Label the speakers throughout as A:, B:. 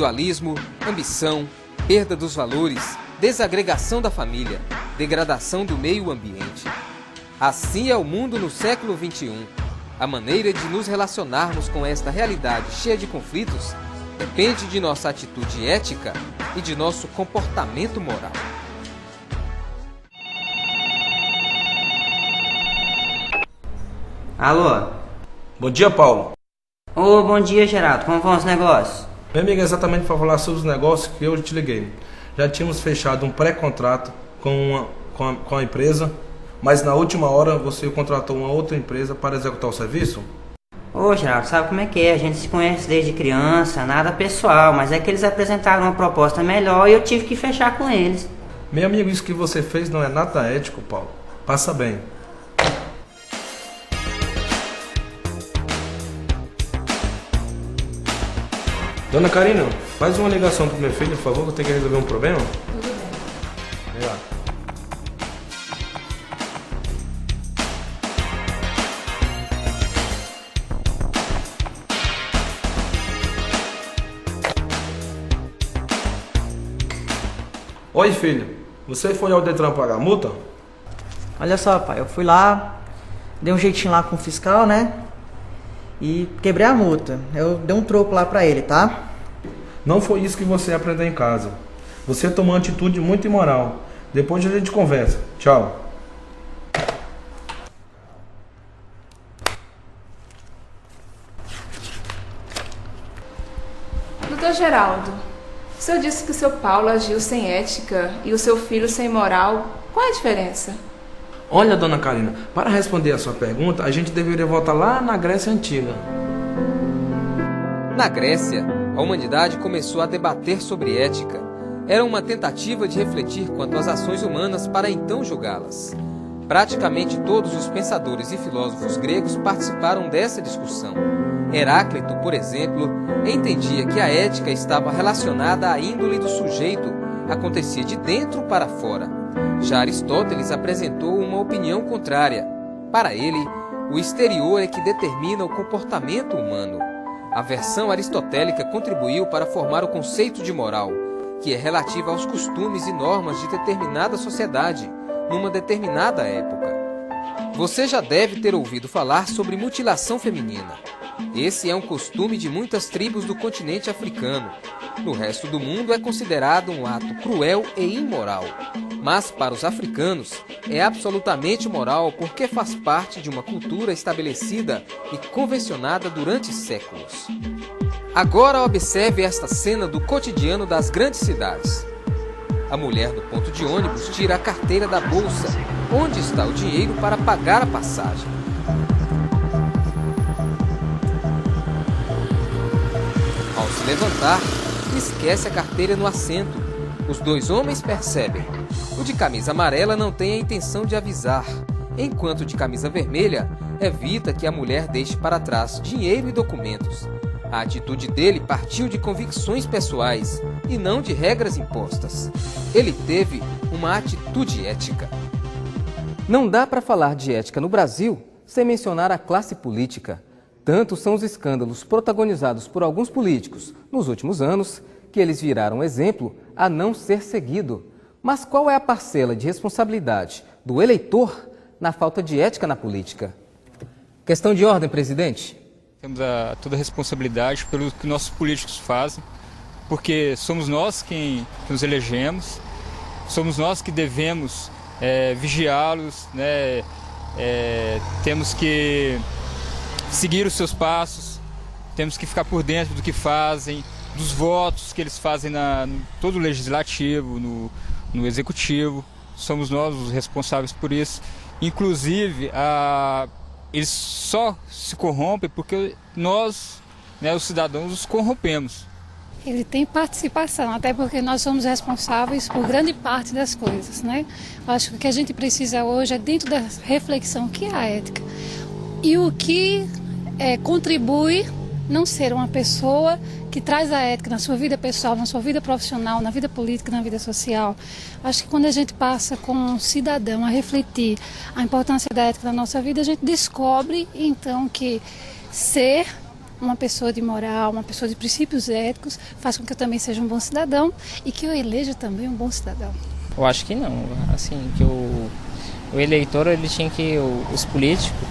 A: individualismo, ambição, perda dos valores, desagregação da família, degradação do meio ambiente. Assim é o mundo no século XXI. A maneira de nos relacionarmos com esta realidade cheia de conflitos depende de nossa atitude ética e de nosso comportamento moral.
B: Alô?
C: Bom dia, Paulo.
B: Ô, bom dia, Geraldo. Como vão os negócios?
C: Meu amigo, é exatamente para falar sobre os negócios que eu te liguei. Já tínhamos fechado um pré-contrato com a empresa, mas na última hora você contratou uma outra empresa para executar o serviço?
B: Ô, Geraldo, sabe como é que é? A gente se conhece desde criança, nada pessoal, mas é que eles apresentaram uma proposta melhor e eu tive que fechar com eles.
C: Meu amigo, isso que você fez não é nada ético, Paulo. Passa bem. Dona Karina, faz uma ligação pro meu filho, por favor, que eu tenho que resolver um problema.
D: Tudo bem.
C: Vem lá. Oi, filho. Você foi ao Detran pagar a multa?
E: Olha só, pai, eu fui lá, dei um jeitinho lá com o fiscal, né? E quebrei a multa. Eu dei um troco lá pra ele, tá?
C: Não foi isso que você aprendeu em casa. Você tomou uma atitude muito imoral. Depois a gente conversa. Tchau.
D: Doutor Geraldo, o senhor disse que o seu Paulo agiu sem ética e o seu filho sem moral. Qual é a diferença?
C: Olha, dona Karina, para responder a sua pergunta, a gente deveria voltar lá na Grécia Antiga.
A: Na Grécia, a humanidade começou a debater sobre ética. Era uma tentativa de refletir quanto às ações humanas para então julgá-las. Praticamente todos os pensadores e filósofos gregos participaram dessa discussão. Heráclito, por exemplo, entendia que a ética estava relacionada à índole do sujeito, acontecia de dentro para fora. Já Aristóteles apresentou uma opinião contrária. Para ele, o exterior é que determina o comportamento humano. A versão aristotélica contribuiu para formar o conceito de moral, que é relativa aos costumes e normas de determinada sociedade, numa determinada época. Você já deve ter ouvido falar sobre mutilação feminina. Esse é um costume de muitas tribos do continente africano. No resto do mundo é considerado um ato cruel e imoral. Mas para os africanos é absolutamente moral porque faz parte de uma cultura estabelecida e convencionada durante séculos. Agora observe esta cena do cotidiano das grandes cidades. A mulher do ponto de ônibus tira a carteira da bolsa, onde está o dinheiro para pagar a passagem. Ao se levantar, esquece a carteira no assento. Os dois homens percebem. O de camisa amarela não tem a intenção de avisar, enquanto o de camisa vermelha evita que a mulher deixe para trás dinheiro e documentos. A atitude dele partiu de convicções pessoais e não de regras impostas. Ele teve uma atitude ética. Não dá para falar de ética no Brasil sem mencionar a classe política. Tanto são os escândalos protagonizados por alguns políticos nos últimos anos que eles viraram exemplo a não ser seguido. Mas qual é a parcela de responsabilidade do eleitor na falta de ética na política? Questão de ordem, presidente.
F: Temos toda a responsabilidade pelo que nossos políticos fazem, porque somos nós quem nos elegemos, somos nós que devemos vigiá-los, né? Temos que seguir os seus passos, temos que ficar por dentro do que fazem, dos votos que eles fazem no todo o legislativo, no executivo. Somos nós os responsáveis por isso. Inclusive, eles só se corrompem porque nós, né, os cidadãos, os corrompemos.
G: Ele tem participação, até porque nós somos responsáveis por grande parte das coisas, né? Eu acho que o que a gente precisa hoje é dentro da reflexão que é a ética. E o que contribui não ser uma pessoa que traz a ética na sua vida pessoal, na sua vida profissional, na vida política, na vida social. Acho que quando a gente passa como cidadão a refletir a importância da ética na nossa vida, a gente descobre então que ser uma pessoa de moral, uma pessoa de princípios éticos, faz com que eu também seja um bom cidadão e que eu eleja também um bom cidadão.
H: Eu acho que não, assim, que o eleitor, ele tinha que, os políticos,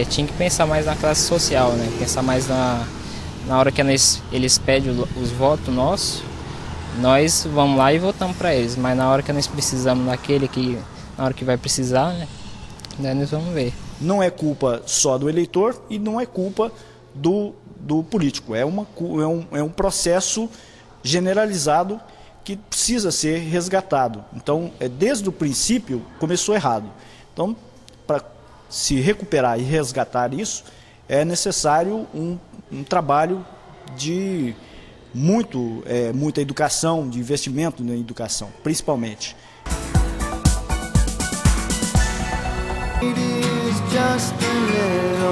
H: tinham que pensar mais na classe social, né? Pensar mais na hora que eles pedem os votos nossos, nós vamos lá e votamos para eles, mas na hora que nós precisamos daquele que, na hora que vai precisar, né? Daí nós vamos ver.
I: Não é culpa só do eleitor e não é culpa do político. É um processo generalizado que precisa ser resgatado. Então, desde o princípio, começou errado. Então, para se recuperar e resgatar isso, é necessário um trabalho de muita educação, de investimento na educação, principalmente. It is just a little